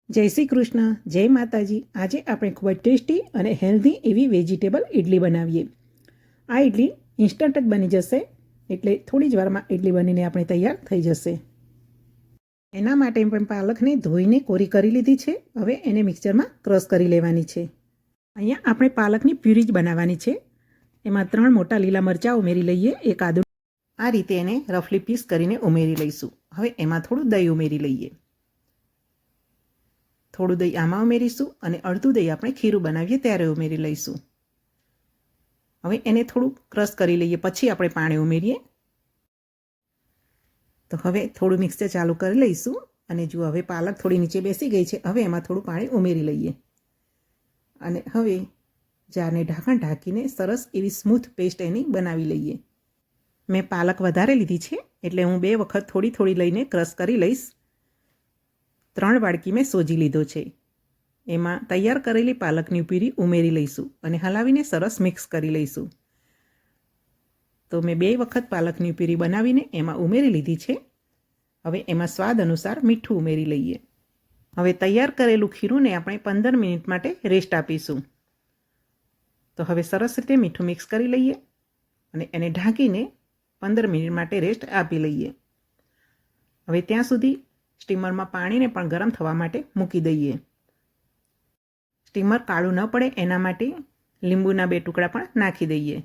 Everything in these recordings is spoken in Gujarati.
જય શ્રી કૃષ્ણ, જય માતાજી. આજે આપણે ખૂબ જ ટેસ્ટી અને હેલ્ધી એવી વેજીટેબલ ઇડલી બનાવીએ. આ ઇડલી ઇન્સ્ટન્ટ જ બની જશે, એટલે થોડી જ વારમાં ઇડલી બનીને આપણે તૈયાર થઈ જશે. એના માટે પણ પાલકને ધોઈને કોરી કરી લીધી છે. હવે એને મિક્સરમાં ક્રશ કરી લેવાની છે. અહીંયા આપણે પાલકની પ્યુરી જ બનાવવાની છે. એમાં 3 મોટા લીલા મરચાં ઉમેરી લઈએ, એક આદુ. આ રીતે એને રફલી પીસ કરીને ઉમેરી લઈશું. હવે એમાં થોડું દહીં ઉમેરી લઈએ. થોડું દહીં આમાં ઉમેરીશું અને અડધું દહીં આપણે ખીરું બનાવીએ ત્યારે ઉમેરી લઈશું. હવે એને થોડું ક્રશ કરી લઈએ, પછી આપણે પાણી ઉમેરીએ. તો હવે થોડું મિક્સર ચાલુ કરી લઈશું અને જો હવે પાલક થોડી નીચે બેસી ગઈ છે. હવે એમાં થોડું પાણી ઉમેરી લઈએ અને હવે જારને ઢાંકણ ઢાંકીને સરસ એવી સ્મૂથ પેસ્ટ એની બનાવી લઈએ. મેં પાલક વધારે લીધી છે એટલે હું 2 વખત થોડી થોડી લઈને ક્રશ કરી લઈશ. 3 વાડકી મેં સોજી લીધો છે. એમાં તૈયાર કરેલી પાલકની પ્યુરી ઉમેરી લઈશું અને હલાવીને સરસ મિક્સ કરી લઈશું. તો મેં 2 વખત પાલકની પ્યુરી બનાવીને એમાં ઉમેરી લીધી છે. હવે એમાં સ્વાદ અનુસાર મીઠું ઉમેરી લઈએ. હવે તૈયાર કરેલું ખીરુંને આપણે 15 મિનિટ માટે રેસ્ટ આપીશું. તો હવે સરસ રીતે મીઠું મિક્સ કરી લઈએ અને એને ઢાંકીને 15 મિનિટ માટે રેસ્ટ આપી લઈએ. હવે ત્યાં સુધી સ્ટીમરમાં પાણીને પણ ગરમ થવા માટે મૂકી દઈએ. સ્ટીમર કાળું ન પડે એના માટે લીંબુના 2 ટુકડા પણ નાખી દઈએ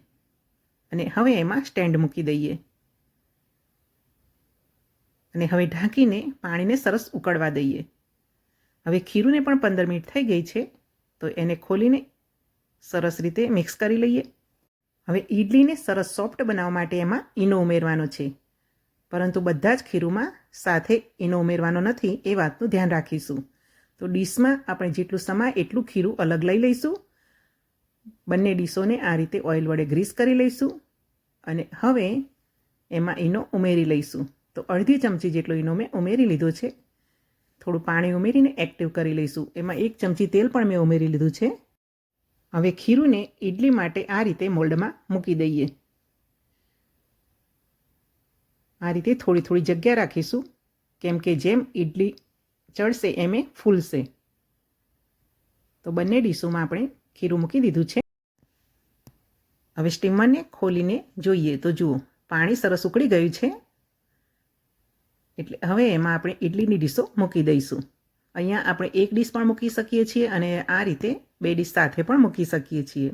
અને હવે એમાં સ્ટેન્ડ મૂકી દઈએ અને હવે ઢાંકીને પાણીને સરસ ઉકળવા દઈએ. હવે ખીરુંને પણ 15 મિનિટ થઈ ગઈ છે, તો એને ખોલીને સરસ રીતે મિક્સ કરી લઈએ. હવે ઇડલીને સરસ સોફ્ટ બનાવવા માટે એમાં ઈનો ઉમેરવાનો છે, પરંતુ બધા જ ખીરુંમાં સાથે ઈનો ઉમેરવાનો નથી, એ વાતનું ધ્યાન રાખીશું. તો ડીશમાં આપણે જેટલું સમાય એટલું ખીરું અલગ લઈ લઈશું. બંને ડીશોને આ રીતે ઓઇલ વડે ગ્રીસ કરી લઈશું અને હવે એમાં ઈનો ઉમેરી લઈશું. તો અડધી ચમચી જેટલો ઈનો મેં ઉમેરી લીધો છે. થોડું પાણી ઉમેરીને એક્ટિવ કરી લઈશું. એમાં 1 ચમચી તેલ પણ મેં ઉમેરી લીધું છે. હવે ખીરુંને ઇડલી માટે આ રીતે મોલ્ડમાં મૂકી દઈએ. આ રીતે થોડી થોડી જગ્યા રાખીશું, કેમ કે જેમ ઇડલી ચડશે એમ એ ફૂલશે. તો બંને ડીશોમાં આપણે ખીરું મૂકી દીધું છે. હવે સ્ટીમરને ખોલીને જોઈએ તો જુઓ પાણી સરસ ઉકળી ગયું છે. એટલે હવે એમાં આપણે ઇડલીની ડીશો મૂકી દઈશું. અહીંયા આપણે 1 ડીશ પણ મૂકી શકીએ છીએ અને આ રીતે 2 ડીશ સાથે પણ મૂકી શકીએ છીએ.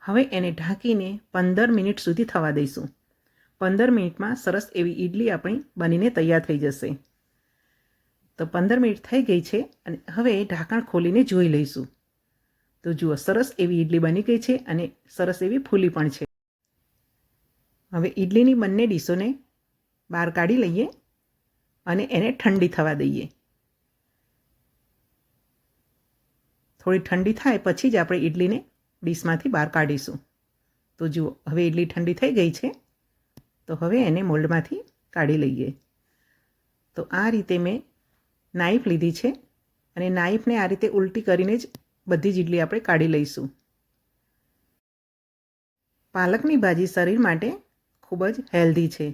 હવે એને ઢાંકીને 15 મિનિટ સુધી થવા દઈશું. 15 મિનિટમાં સરસ એવી ઇડલી આપણી બનીને તૈયાર થઈ જશે. તો 15 મિનિટ થઈ ગઈ છે અને હવે ઢાંકણ ખોલીને જોઈ લઈશું. તો જુઓ સરસ એવી ઇડલી બની ગઈ છે અને સરસ એવી ફૂલી પણ છે. હવે ઇડલીની બંને ડીશોને બહાર કાઢી લઈએ અને એને ઠંડી થવા દઈએ. થોડી ઠંડી થાય પછી જ આપણે ઇડલીને ડીશમાંથી બહાર કાઢીશું. તો જુઓ હવે ઇડલી ઠંડી થઈ ગઈ છે, તો હવે એને મોલ્ડમાંથી કાઢી લઈએ. તો આ રીતે મેં નાઈફ લીધી છે અને નાઈફને આ રીતે ઉલટી કરીને જ બધી જ ઇડલી આપણે કાઢી લઈશું. પાલકની ભાજી શરીર માટે ખૂબ જ હેલ્ધી છે.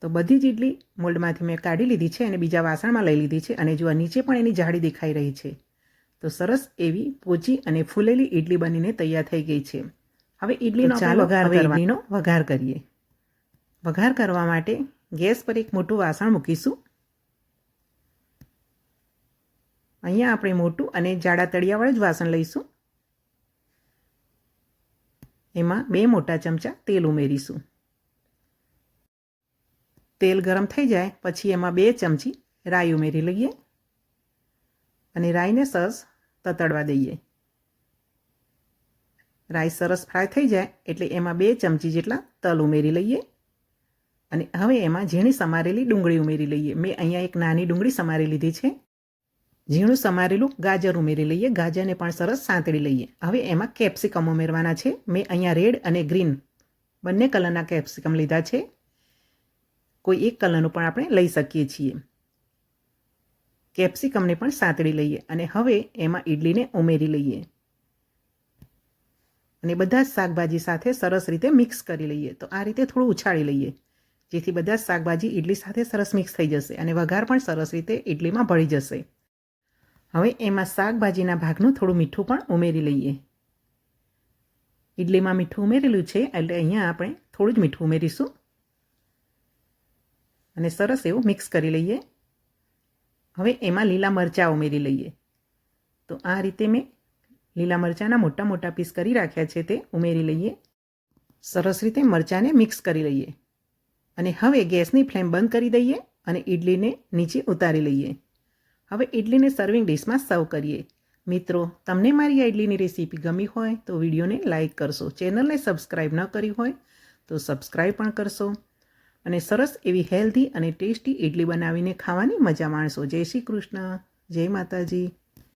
તો બધી જ ઇડલી મોલ્ડમાંથી મેં કાઢી લીધી છે અને બીજા વાસણમાં લઈ લીધી છે અને જો નીચે પણ એની જાડી દેખાઈ રહી છે. તો સરસ એવી પોચી અને ફૂલેલી ઇડલી બનીને તૈયાર થઈ ગઈ છે. હવે ઇડલીનો વઘાર કરીએ. વઘાર કરવા માટે ગેસ પર એક મોટું વાસણ મૂકીશું. અહીંયા આપણે મોટું અને જાડા તળિયાવાળું જ વાસણ લઈશું. એમાં 2 મોટા ચમચા તેલ ઉમેરીશું. તેલ ગરમ થઈ જાય પછી એમાં 2 ચમચી રાઈ ઉમેરી લઈએ અને રાઈને સરસ તતડવા દઈએ. રાઈ સરસ ફ્રાય થઈ જાય એટલે એમાં 2 ચમચી જેટલા તલ ઉમેરી લઈએ અને હવે એમાં ઝીણી સમારેલી ડુંગળી ઉમેરી લઈએ. મેં અહીંયા એક નાની ડુંગળી સમારી લીધી છે. ઝીણું સમારેલું ગાજર ઉમેરી લઈએ. ગાજરને પણ સરસ સાંતળી લઈએ. હવે એમાં કેપ્સિકમ ઉમેરવાના છે. મેં અહીંયા રેડ અને ગ્રીન બંને કલરના કેપ્સિકમ લીધા છે. કોઈ એક કલરનું પણ આપણે લઈ શકીએ છીએ. કેપ્સિકમને પણ સાંતળી લઈએ અને હવે એમાં ઇડલીને ઉમેરી લઈએ અને બધા જ શાકભાજી સાથે સરસ રીતે મિક્સ કરી લઈએ. તો આ રીતે થોડું ઉછાળી લઈએ જેથી બધા જ શાકભાજી ઇડલી સાથે સરસ મિક્સ થઈ જશે અને વઘાર પણ સરસ રીતે ઇડલીમાં ભળી જશે. હવે એમાં શાકભાજીના ભાગનું થોડું મીઠું પણ ઉમેરી લઈએ. ઇડલીમાં મીઠું ઉમેરેલું છે એટલે અહીંયા આપણે થોડું જ મીઠું ઉમેરીશું અને સરસ એવું મિક્સ કરી લઈએ. હવે એમાં લીલા મરચાં ઉમેરી લઈએ. તો આ રીતે મેં લીલા મરચાંના મોટા મોટા પીસ કરી રાખ્યા છે તે ઉમેરી લઈએ. સરસ રીતે મરચાંને મિક્સ કરી લઈએ અને હવે ગેસની ફ્લેમ બંધ કરી દઈએ અને ઇડલીને નીચે ઉતારી લઈએ. હવે ઇડલીને સર્વિંગ ડિશમાં સર્વ કરીએ. મિત્રો, તમને મારી આ ઇડલીની રેસીપી ગમી હોય તો વિડીયોને લાઇક કરશો. ચેનલને સબસ્ક્રાઈબ ન કરી હોય તો સબસ્ક્રાઈબ પણ કરશો અને સરસ એવી હેલ્ધી અને ટેસ્ટી ઇડલી બનાવીને ખાવાની મજા માણશો. જય શ્રી કૃષ્ણ, જય માતાજી.